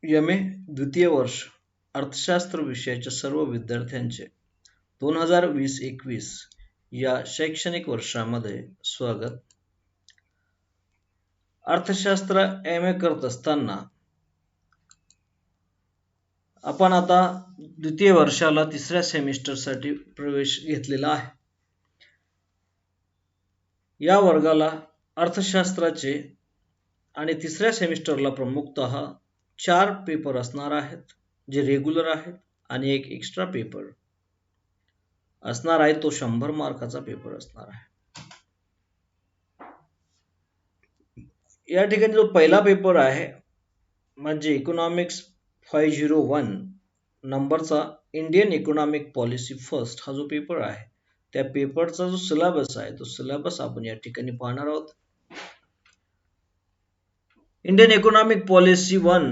MA. द्वितीय वर्ष अर्थशास्त्र विषयाच्या सर्व विद्यार्थ्यांचे 2020-21 या शैक्षणिक वर्षामध्ये स्वागत. अर्थशास्त्र एम.ए. करत असताना आपण आता द्वितीय वर्षाला तिसऱ्या सेमिस्टरसाठी प्रवेश घेतलेला आहे. या वर्गाला अर्थशास्त्राचे आणि तिसऱ्या सेमिस्टरला प्रमुखतः 4 पेपर असणार आहेत, जे रेग्युलर आहेत, आणि एक एक्स्ट्रा पेपर असणार आहे, तो 100 मार्काचा पेपर असणार आहे. या ठिकाणी जो पहिला पेपर आहे म्हणजे इकॉनॉमिक्स 501 नंबरचा इंडियन इकॉनॉमिक पॉलिसी फर्स्ट हा जो पेपर आहे, त्या पेपरचा जो सिलेबस आहे तो सिलेबस आपण या ठिकाणी पाहणार आहोत. इंडियन इकॉनॉमिक पॉलिसी 1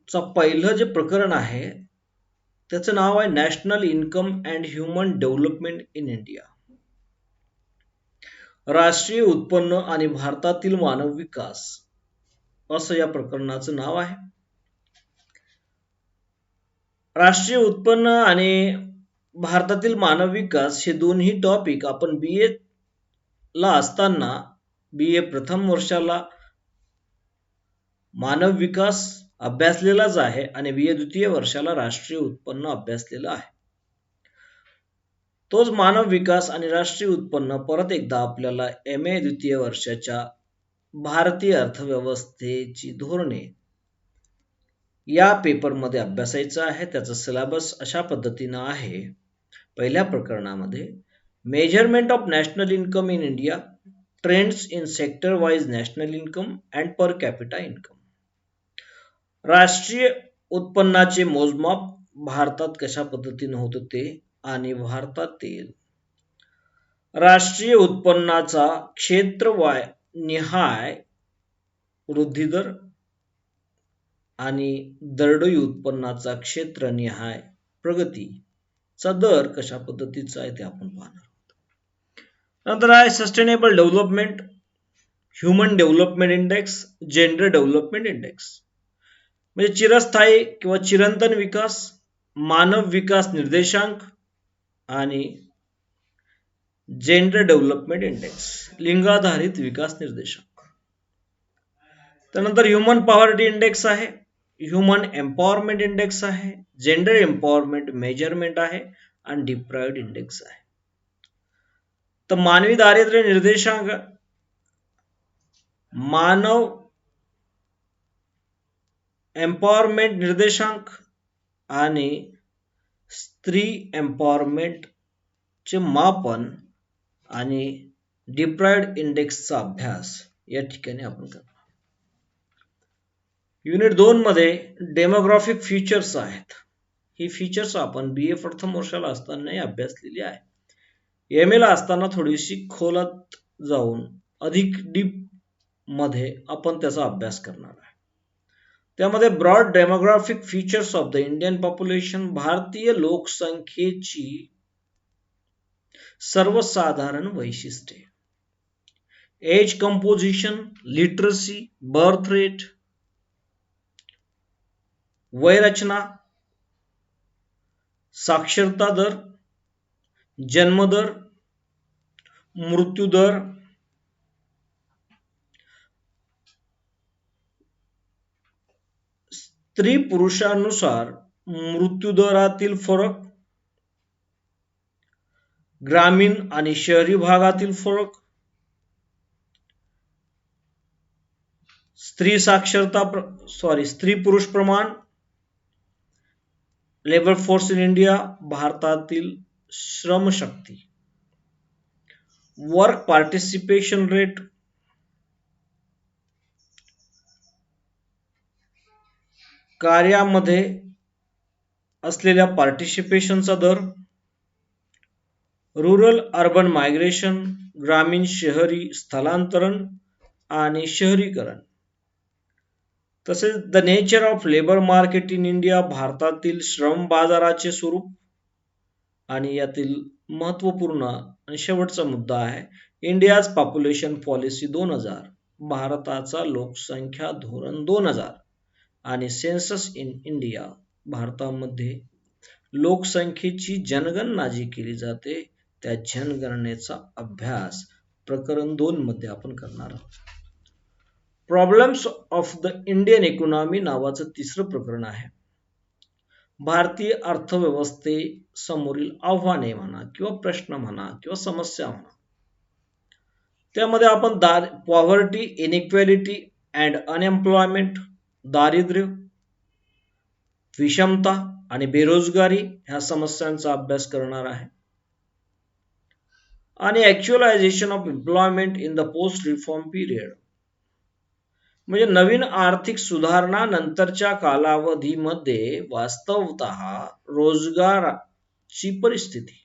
चा पहिलं जे प्रकरण आहे त्याचं नाव आहे national income and human development in India. राष्ट्रीय उत्पन्न आणि भारतातील मानव विकास असं या प्रकरणाचं नाव आहे. राष्ट्रीय उत्पन्न आणि भारतातील मानव विकास हे दोन्ही टॉपिक आपण BA ला असताना BA प्रथम वर्षाला मानव विकास अभ्यासलेलाच आहे आणि BA द्वितीय वर्षाला राष्ट्रीय उत्पन्न अभ्यासलेलं आहे. तोच मानव विकास आणि राष्ट्रीय उत्पन्न परत एकदा आपल्याला MA द्वितीय वर्षाच्या भारतीय अर्थव्यवस्थेची धोरणे या पेपरमध्ये अभ्यासायचं आहे. त्याचा सिलेबस अशा पद्धतीनं आहे. पहिल्या प्रकरणामध्ये measurement of national income in India, trends in sector wise national income and per capita income. राष्ट्रीय उत्पन्नाचे मोजमाप भारतात कशा पद्धतीने होतं ते आणि भारतातील राष्ट्रीय उत्पन्नाचा क्षेत्रवाय निहाय वृद्धी दर आणि दरडोई उत्पन्नाचा क्षेत्रनिहाय प्रगतीचा दर कशा पद्धतीचा आहे ते आपण पाहणार आहोत. नंतर आहे sustainable development, human development index, gender development index म्हणजे चिरस्थायी किंवा चिरंतन विकास, मानव विकास निर्देशांक आणि जेंडर डेव्हलपमेंट इंडेक्स लिंगाधारित विकास निर्देशांक. त्यानंतर ह्युमन पॉवर्टी इंडेक्स आहे, ह्युमन एम्पॉवरमेंट इंडेक्स आहे, जेंडर एम्पॉवरमेंट मेजरमेंट आहे आणि डिप्राइव्ड इंडेक्स आहे. तर मानवी दारिद्र्य निर्देशांक, मानव एम्पॉवरमेंट निर्देशांक आणि स्त्री एम्पॉवरमेंट चे मापन आणि डिप्राइव्ड इंडेक्सचा अभ्यास या ठिकाणी आपण करतो. युनिट 2 मध्ये डेमोग्राफिक फीचर्स आहेत. ही फीचर्स आपण BA प्रथम वर्षाला असताना अभ्यासलेली आहे. MA ला असताना थोडीशी खोलात जाऊन अधिक डीप मध्ये आपण त्याचा अभ्यास करणार आहे. त्यामध्ये broad demographic features of the Indian population, भारतीय लोकसंख्येची सर्वसाधारण वैशिष्ट्ये, age composition, literacy, birth rate, वयरचना, साक्षरता दर, जन्मदर, मृत्यूदर, स्त्री पुरुषानुसार मृत्यूदरातील फरक, ग्रामीण आणि शहरी भागातील फरक, स्त्री पुरुष प्रमाण, लेबर फोर्स इन इंडिया, भारतातील श्रमशक्ती, वर्क पार्टिसिपेशन रेट, कार्यामध्ये असलेल्या पार्टिसिपेशनचा दर, रुरल अर्बन मायग्रेशन, ग्रामीण शहरी स्थलांतरण आणि शहरीकरण. तसेच the nature of labour market in India, भारतातील श्रम बाजाराचे स्वरूप. आणि यातील महत्वपूर्ण आणि शेवटचा मुद्दा आहे इंडियाज पॉप्युलेशन पॉलिसी 2000, भारताचा लोकसंख्या धोरण 2000 आणि सेन्सस इन इंडिया, भारतामध्ये लोकसंख्येची जनगणना जी केली जाते त्या जनगणनेचा अभ्यास प्रकरण 2 मध्ये आपण करणार आहोत. Problems of the Indian economy नावाचं तिसरं प्रकरण आहे. भारतीय अर्थव्यवस्थेसमोरील आव्हाने म्हणा किंवा प्रश्न म्हणा किंवा समस्या म्हणा, त्यामध्ये आपण पॉवर्टी, इनइक्वॅलिटी अँड अनएम्प्लॉयमेंट, दारिद्र्य, विषमता आणि बेरोजगारी ह्या समस्यांचा अभ्यास करणार आहे. आणि actualization of employment in the post reform period, म्हणजे नवीन आर्थिक सुधारणा नंतरच्या कालावधीमध्ये वास्तवतः रोजगाराची परिस्थिती.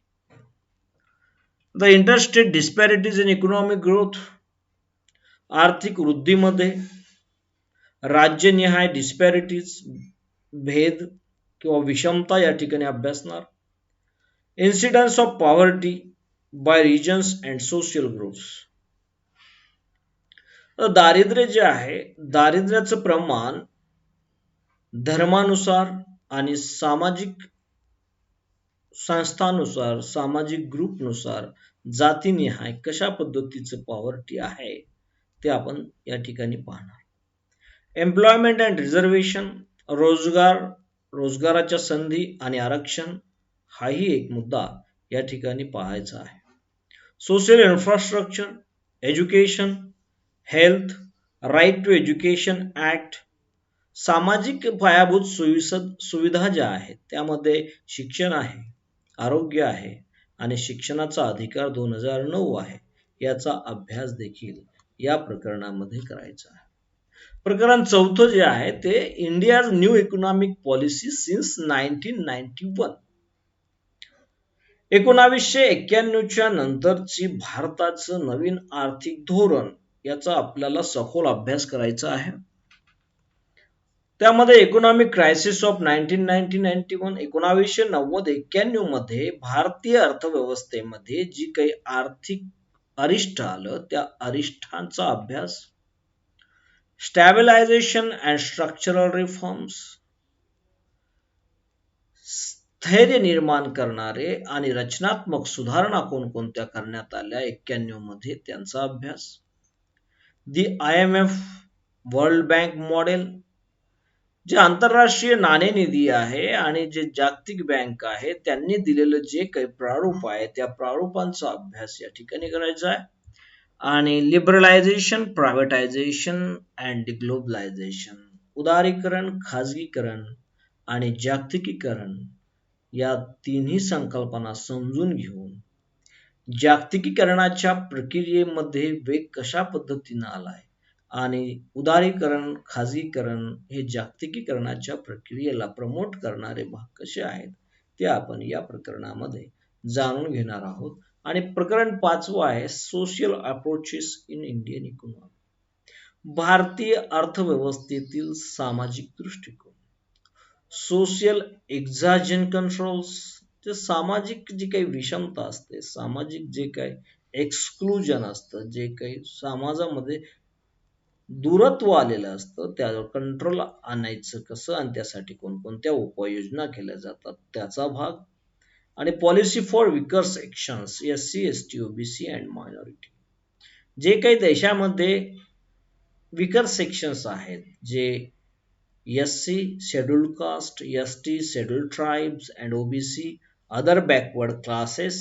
The interstate disparities in economic growth, आर्थिक वृद्धीमध्ये राज्यनिहाय डिस्पॅरिटीज, भेद किंवा विषमता या ठिकाणी अभ्यासणार. Incidence of poverty by regions and social groups, दारिद्र्य जे आहे, दारिद्र्याचं प्रमाण धर्मानुसार आणि सामाजिक संस्थानुसार, सामाजिक ग्रुपनुसार, जातीनिहाय कशा पद्धतीचं पॉवर्टी आहे ते आपण या ठिकाणी पाहणार. एम्प्लॉयमेंट अँड रिझर्वेशन, रोजगाराच्या संधी आणि आरक्षण हाही एक मुद्दा या ठिकाणी पाहायचा आहे. Social infrastructure, education, health, right to education act, सामाजिक पायाभूत सुविधा ज्या आहेत त्यामध्ये शिक्षण आहे, आरोग्य आहे आणि शिक्षणाचा अधिकार 2009 आहे, याचा अभ्यास देखील या प्रकरणामध्ये करायचा आहे. प्रकरण 4 जे आहे ते India's new economic policy since 1991, 1991च्या नंतरची भारताचं नवीन आर्थिक धोरण याचा आपल्याला सखोल अभ्यास करायचा आहे. त्यामध्ये इकॉनॉमिक क्रायसिस ऑफ 1991, 1990-91 मध्ये भारतीय अर्थव्यवस्थेमध्ये जी काही आर्थिक अरिष्ट आलं त्या अरिष्टांचा अभ्यास. स्टॅबिलायझेशन अँड स्ट्रक्चरल रिफॉर्म्स, स्थैर्य निर्माण करणारे आणि रचनात्मक सुधारणा कोणकोणत्या करण्यात आल्या 91 मध्ये त्यांचा अभ्यास. दी IMF, वर्ल्ड बँक मॉडेल, जे आंतरराष्ट्रीय नाणेनिधी आहे आणि जे जागतिक बँक आहे त्यांनी दिलेलं जे काही प्रारूप आहे त्या प्रारूपांचा अभ्यास या ठिकाणी करायचा आहे. आणि लिबरलायझेशन, प्रायव्हेटायझेशन अँड ग्लोबलायझेशन, उदारीकरण, खाजगीकरण आणि जागतिकीकरण या तिन्ही संकल्पना समजून घेऊन जागतिकीकरणाच्या प्रक्रियेमध्ये वेग कशा पद्धतीने आलाय आणि उदारीकरण, खाजगीकरण हे जागतिकीकरणाच्या प्रक्रियेला प्रमोट करणारे भाग कसे आहेत ते आपण या प्रकरणामध्ये जाणून घेणार आहोत. आणि प्रकरण 5 आहे social approaches in Indian economy, भारतीय अर्थव्यवस्थेतील सामाजिक दृष्टिकोन. सोशल एक्झाजन कंट्रोल्स, जे सामाजिक जी काही विषमता असते, सामाजिक जे काही एक्सक्लुजन असतं, जे काही समाजामध्ये दूरत्व आलेलं असतं त्यावर कंट्रोल आणायचं कसं आणि त्यासाठी कोणकोणत्या उपाययोजना केल्या जातात त्याचा भाग. आणि policy for weaker sections, SC, ST, OBC and minority, जे काही देशामध्ये विकर सेक्शन्स आहेत, जे SC scheduled caste, ST scheduled tribes and OBC other backward classes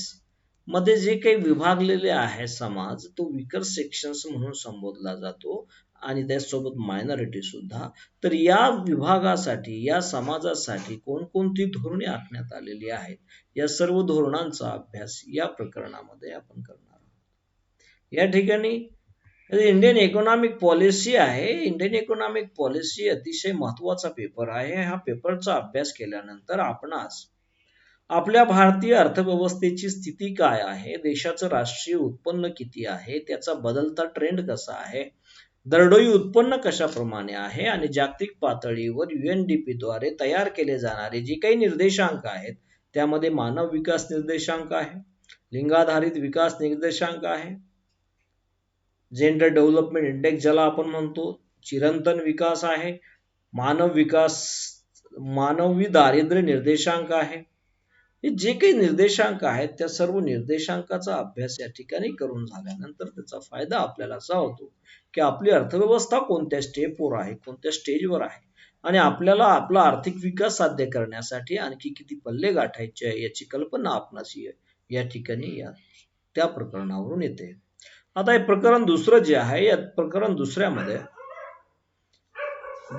मध्ये जे काही विभागलेले आहे समाज, तो विकर सेक्शन्स म्हणून संबोधला जातो आणि त्यासोबत मायनॉरिटी सुद्धा. तर या विभागासाठी, या समाजासाठी कोणकोणती धोरणे आखण्यात आलेली आहेत या सर्व धोरणांचा अभ्यास या प्रकरणामध्ये आपण करणार आहोत. या ठिकाणी इंडियन इकॉनॉमिक पॉलिसी आहे. इंडियन इकॉनॉमिक पॉलिसी अतिशय महत्वाचा पेपर आहे. हा पेपरचा अभ्यास केल्यानंतर आपणास आपल्या भारतीय अर्थव्यवस्थेची स्थिती काय आहे, देशाचं राष्ट्रीय उत्पन्न किती आहे, त्याचा बदलता ट्रेंड कसा आहे, दरडोई उत्पन्न कशाप्रमाणे आहे आणि जागतिक पातळीवर UNDP द्वारे तयार केले जाणारे जे काही निर्देशांक आहेत त्यामध्ये मानव विकास निर्देशांक आहे, लिंगाधारित विकास निर्देशांक आहे, जेंडर डेव्हलपमेंट इंडेक्स ज्याला आपण म्हणतो, चिरंतन विकास आहे, मानव विकास, मानवी दारिद्र्य निर्देशांक आहे. हे जे काही निर्देशांक आहेत त्या सर्व निर्देशांकाचा अभ्यास या ठिकाणी करून झाल्यानंतर त्याचा फायदा आपल्याला असा होतो की आपली अर्थव्यवस्था कोणत्या स्टेपवर आहे, कोणत्या स्टेजवर आहे, आणि आपल्याला आपला आर्थिक विकास साध्य करण्यासाठी आणखी किती पल्ले गाठायचे आहे याची कल्पना आपणास या ठिकाणी त्या प्रकरणावरून येते. आता हे प्रकरण दुसरं जे आहे, या प्रकरण दुसऱ्यामध्ये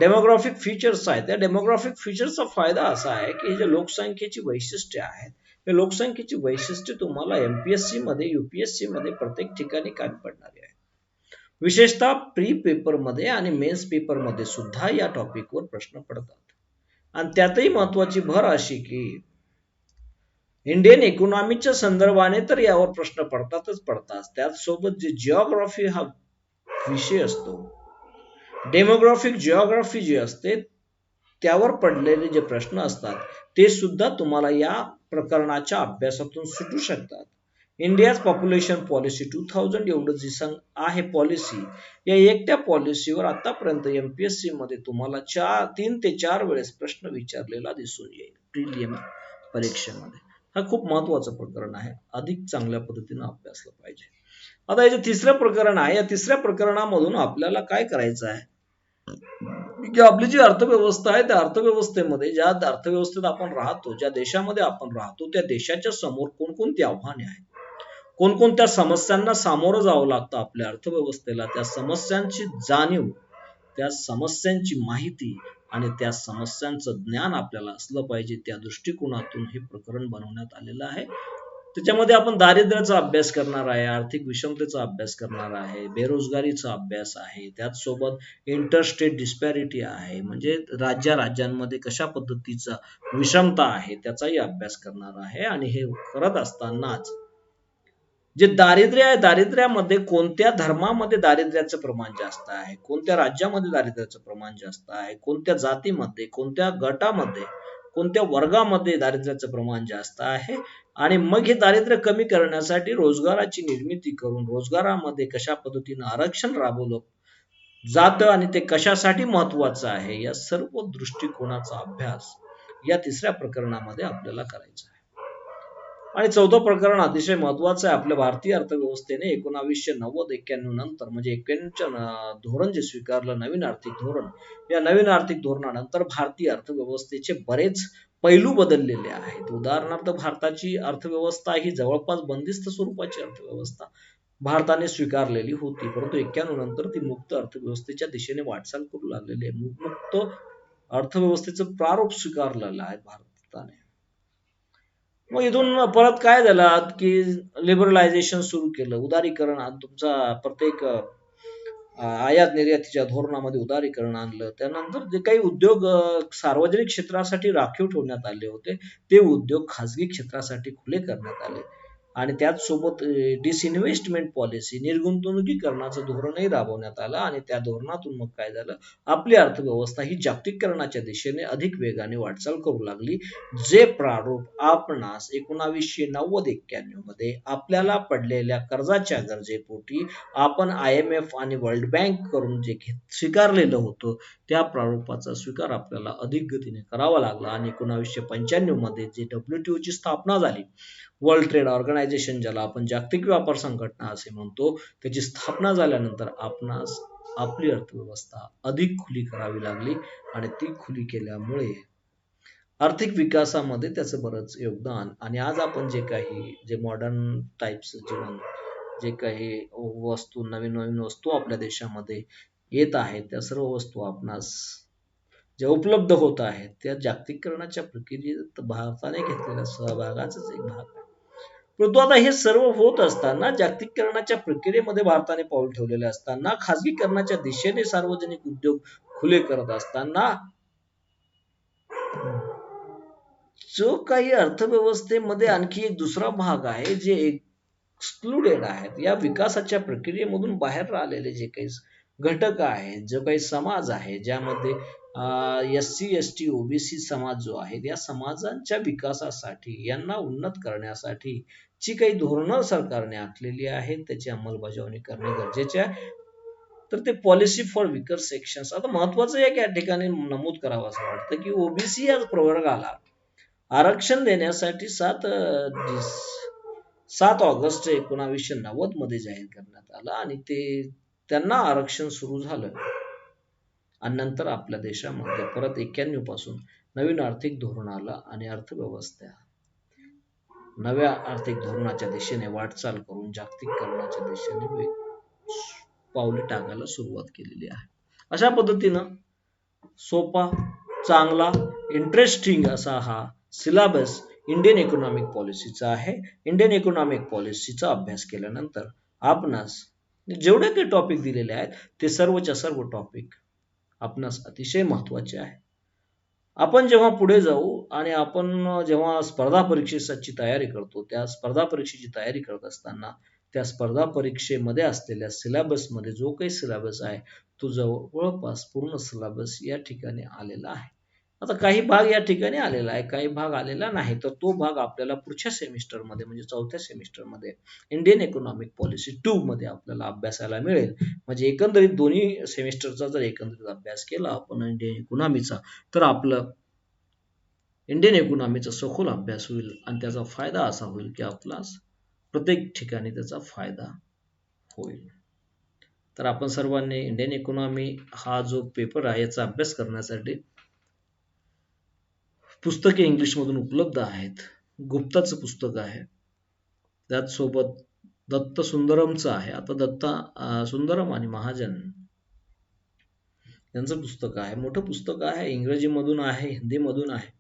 डेमोग्राफिक फीचर्स आहेत. त्या डेमोग्राफिक फीचर्सचा फायदा असा आहे की जे लोकसंख्येची वैशिष्ट्ये आहेत, हे लोकसंख्येची वैशिष्ट्ये तुम्हाला एमपीएससी मध्ये, यूपीएससी मध्ये प्रत्येक ठिकाणी कामी पडणारी आहे. विशेषतः प्री पेपर मध्ये आणि मेन्स पेपर मध्ये सुद्धा या टॉपिकवर प्रश्न पडतात. आणि त्यातही महत्वाची भर अशी की इंडियन इकॉनॉमीच्या संदर्भाने तर यावर प्रश्न पडतात. त्याचसोबत जे जिओग्राफी हा विषय असतो, डेमोग्राफिक जिओग्राफी जे असते त्यावर पडलेले जे प्रश्न असतात ते सुद्धा तुम्हाला या प्रकरणाच्या अभ्यासातून सुटू शकतात. इंडियाज पॉप्युलेशन पॉलिसी 2000 एवढं जी आहे पॉलिसी, या एकट्या पॉलिसीवर आतापर्यंत एमपीएससी मध्ये तुम्हाला 3 ते 4 वेळेस प्रश्न विचारलेला दिसून येईल प्रिलिम परीक्षेमध्ये. हा खूप महत्वाचं प्रकरण आहे, अधिक चांगल्या पद्धतीने अभ्यासलं पाहिजे. आता हे जे तिसरं प्रकरण आहे, या तिसऱ्या प्रकरणामधून आपल्याला काय करायचं आहे की आपली जी अर्थव्यवस्था आहे त्या अर्थव्यवस्थेमध्ये, ज्या अर्थव्यवस्थेत आपण राहतो, ज्या देशामध्ये आपण राहतो, त्या देशाच्या समोर कोणकोणती आव्हाने आहेत, कोणकोणत्या समस्यांना सामोरं जावं लागतं आपल्या अर्थव्यवस्थेला, त्या समस्यांची जाणीव, त्या समस्यांची माहिती आणि त्या समस्यांचं ज्ञान आपल्याला असलं पाहिजे. त्या दृष्टिकोनातून हे प्रकरण बनवण्यात आलेलं आहे. त्याच्यामध्ये आपण दारिद्र्याचा अभ्यास करणार आहे, आर्थिक विषमतेचा अभ्यास करणार आहे, बेरोजगारीचा अभ्यास आहे, त्याचसोबत इंटरस्टेट डिस्पॅरिटी आहे, म्हणजे राज्यांमध्ये कशा पद्धतीचा विषमता आहे त्याचाही अभ्यास करणार आहे. आणि हे करत असतानाच जे दारिद्र्य आहे, दारिद्र्यामध्ये कोणत्या धर्मामध्ये दारिद्र्याचं प्रमाण जास्त आहे, कोणत्या राज्यामध्ये दारिद्र्याचं प्रमाण जास्त आहे, कोणत्या जातीमध्ये, कोणत्या गटामध्ये, कोणत्या वर्गामध्ये दारिद्र्याचं प्रमाण जास्त आहे, आणि मग हे दारिद्र्य कमी करण्यासाठी रोजगाराची निर्मिती करून रोजगारामध्ये कशा पद्धतीने आरक्षण राबवलं जातं आणि ते कशासाठी महत्वाचं आहे, या सर्व दृष्टिकोनाचा अभ्यास या तिसऱ्या प्रकरणामध्ये आपल्याला करायचा आहे. आणि चौथं प्रकरण अतिशय महत्वाचं आहे. आपल्या भारतीय अर्थव्यवस्थेने 1990-91 नंतर, म्हणजे 91च्या धोरण जे स्वीकारलं, नवीन आर्थिक धोरण, या नवीन आर्थिक धोरणानंतर भारतीय अर्थव्यवस्थेचे बरेच पैलू बदललेले आहेत. उदाहरणार्थ भारताची अर्थव्यवस्था ही जवळपास बंदिस्त स्वरूपाची अर्थव्यवस्था भारताने स्वीकारलेली होती, परंतु 91 नंतर ती मुक्त अर्थव्यवस्थेच्या दिशेने वाटचाल करू लागलेली आहे. मुक्त अर्थव्यवस्थेचं प्रारूप स्वीकारलेलं आहे भारताने. मग इथून परत काय झालं की लिबरलायझेशन सुरू केलं, उदारीकरण. तुमचा प्रत्येक आयात निर्यातीच्या धोरणामध्ये उदारीकरण आणलं. त्यानंतर जे काही उद्योग सार्वजनिक क्षेत्रासाठी राखीव ठेवण्यात आले होते ते उद्योग खाजगी क्षेत्रासाठी खुले करण्यात आले. आणि त्याचसोबत डिसइन्व्हेस्टमेंट पॉलिसी, निर्गुंतवणुकीकरणाचं धोरणही राबवण्यात आलं. आणि त्या धोरणातून मग काय झालं, आपली अर्थव्यवस्था ही जागतिकीकरणाच्या दिशेने अधिक वेगाने वाटचाल करू लागली. जे प्रारूप आपणास 1990-91 मध्ये आपल्याला पडलेल्या कर्जाच्या गरजेपोटी आपण IMF आणि वर्ल्ड बँक करून जे स्वीकारलेलं होतं त्या प्रारूपाचा स्वीकार आपल्याला अधिक गतीने करावा लागला. आणि 1995 मध्ये जे WTO ची स्थापना झाली, वर्ल्ड ट्रेड ऑर्गनायझेशन, ज्याला आपण जागतिक व्यापार संघटना असे म्हणतो, त्याची स्थापना झाल्यानंतर आपणास आपली अर्थव्यवस्था अधिक खुली करावी लागली. आणि ती खुली केल्यामुळे आर्थिक विकासामध्ये त्याचं बरंच योगदान. आणि आज आपण जे मॉडर्न टाइप्स जीवन, जे काही वस्तू, नवीन नवीन वस्तू आपल्या देशामध्ये येत आहेत, त्या सर्व वस्तू आपणास ज्या उपलब्ध होत आहेत त्या जागतिकीकरणाच्या प्रक्रियेत भारताने घेतलेल्या सहभागाचाच एक भाग आहे. परंतु आता हे सर्व होत असताना, जागतिकीकरणाच्या प्रक्रियेमध्ये भारताने पाऊल ठेवलेले असताना, खाजगीकरणाच्या दिशेने सार्वजनिक उद्योग खुले करत असताना, जो काही अर्थव्यवस्थेमध्ये आणखी एक दुसरा भाग आहे जे एक्सक्लुडेड आहेत, या विकासाच्या प्रक्रियेमधून बाहेर राहिलेले जे काही घटक आहेत, जो काही समाज आहे, ज्यामध्ये SC ST OBC समाज जो आहे, या समाजांच्या विकासासाठी, यांना उन्नत करण्यासाठी जी काही धोरणं सरकारने आखलेली आहेत त्याची अंमलबजावणी करणे गरजेचे आहे. तर ते पॉलिसी फॉर विकर सेक्शन्स. आता महत्वाचं एक या ठिकाणी नमूद करावं असं वाटतं की ओबीसी या प्रवर्गाला आरक्षण देण्यासाठी 7 ऑगस्ट 1990 मध्ये जाहीर करण्यात आलं आणि त्यांना आरक्षण सुरू झालं. आणि नंतर आपल्या देशामध्ये परत 91 पासून नवीन आर्थिक धोरण आलं आणि अर्थव्यवस्था नव्या आर्थिक धोरणाच्या दिशेने वाटचाल करून जागतिकीकरणाच्या दिशेने पावले टाकायला सुरुवात केलेली आहे. अशा पद्धतीनं सोपा, चांगला, इंटरेस्टिंग असा हा सिलेबस इंडियन इकॉनॉमिक पॉलिसीचा आहे. इंडियन इकॉनॉमिक पॉलिसीचा अभ्यास केल्यानंतर आपणास जेवढे काही टॉपिक दिलेले आहेत ते सर्वच्या सर्व टॉपिक आपणास अतिशय महत्वाचे आहे. आपण जेव्हा पुढे जाऊ आणि आपण जेव्हा स्पर्धा परीक्षेची तयारी करतो, त्या स्पर्धा परीक्षेची तयारी करत असताना त्या स्पर्धा परीक्षेमध्ये असलेल्या सिलेबसमध्ये जो काही सिलेबस आहे तो जवळपास पूर्ण सिलेबस या ठिकाणी आलेला आहे. आता काही भाग या ठिकाणी आलेला आहे, काही भाग आलेला नाही, तर तो भाग आपल्याला पुढच्या सेमिस्टरमध्ये म्हणजे 4थ्या सेमिस्टरमध्ये इंडियन इकॉनॉमिक पॉलिसी 2 मध्ये आपल्याला अभ्यासायला मिळेल. म्हणजे एकंदरीत दोन्ही सेमिस्टरचा जर एकंदरीत अभ्यास केला आपण इंडियन इकॉनॉमीचा, तर आपलं इंडियन इकॉनॉमीचा सखोल अभ्यास होईल आणि त्याचा फायदा असा होईल की आपला प्रत्येक ठिकाणी त्याचा फायदा होईल. तर आपण सर्वांनी इंडियन इकॉनॉमी हा जो पेपर आहे याचा अभ्यास करण्यासाठी पुस्तके इंग्लिशमधून उपलब्ध आहेत. गुप्ताचं पुस्तक आहे, त्याचसोबत दत्त सुंदरमचं आहे. आता दत्ता सुंदरम आणि महाजन यांचं पुस्तक आहे, मोठं पुस्तक आहे, इंग्रजीमधून आहे, हिंदीमधून आहे.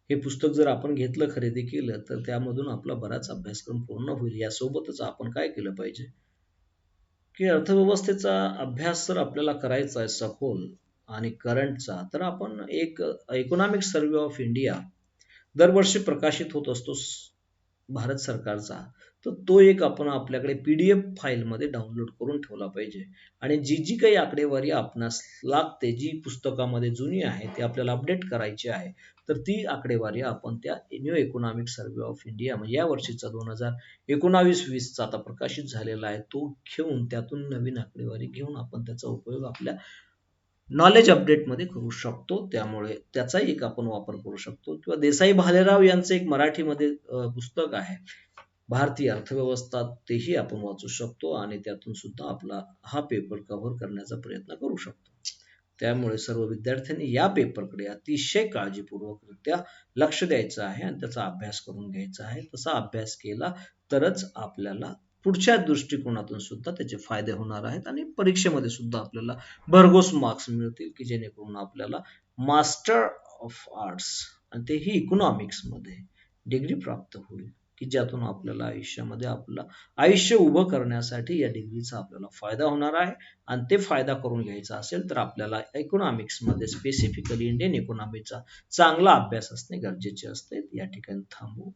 हे पुस्तक जर आपण घेतलं, खरेदी केलं, तर त्यामधून आपला बराच अभ्यासक्रम पूर्ण होईल. यासोबतच आपण काय केलं पाहिजे की अर्थव्यवस्थेचा अभ्यास जर आपल्याला करायचा आहे सखोल आणि करंटचा, तर आपण एक इकॉनॉमिक सर्व्हे ऑफ इंडिया दरवर्षी प्रकाशित होत असतो भारत सरकारचा, तर तो एक आपण आपल्याकडे PDF फाईलमध्ये डाउनलोड करून ठेवला पाहिजे. आणि जी जी काही आकडेवारी आपणास लागते, जी पुस्तकामध्ये जुनी आहे ती आपल्याला अपडेट करायची आहे, तर ती आकडेवारी आपण त्या new economic survey of India म्हणजे या वर्षीचा 2019-20चा आता प्रकाशित झालेला आहे तो घेऊन त्यातून नवीन आकडेवारी घेऊन आपण त्याचा उपयोग आपल्या नॉलेज अपडेटमध्ये करू शकतो. त्यामुळे त्याचाही एक आपण वापर करू शकतो. किंवा देसाई भालेराव यांचं एक मराठीमध्ये पुस्तक आहे भारतीय अर्थव्यवस्था, तेही आपण वाचू शकतो आणि त्यातून सुद्धा आपला हा पेपर कव्हर करण्याचा प्रयत्न करू शकतो. त्यामुळे सर्व विद्यार्थ्यांनी या पेपरकडे अतिशय काळजीपूर्वकरित्या लक्ष द्यायचं आहे आणि त्याचा अभ्यास करून घ्यायचा आहे. तसा अभ्यास केला तरच आपल्याला पुढच्या दृष्टिकोनातून सुद्धा त्याचे फायदे होणार आहेत आणि परीक्षेमध्ये सुद्धा आपल्याला भरघोस मार्क्स मिळतील की जेणेकरून आपल्याला मास्टर ऑफ आर्ट्स आणि तेही इकॉनॉमिक्स मध्ये डिग्री प्राप्त होईल की ज्यातून आपल्याला आयुष्यामध्ये आपलं आयुष्य उभं करण्यासाठी या डिग्रीचा आपल्याला फायदा होणार आहे. आणि ते फायदा करून घ्यायचा असेल तर आपल्याला इकॉनॉमिक्स मध्ये स्पेसिफिकली इंडियन इकॉनॉमीचा चांगला अभ्यास असणे गरजेचे असते. या ठिकाणी थांबू.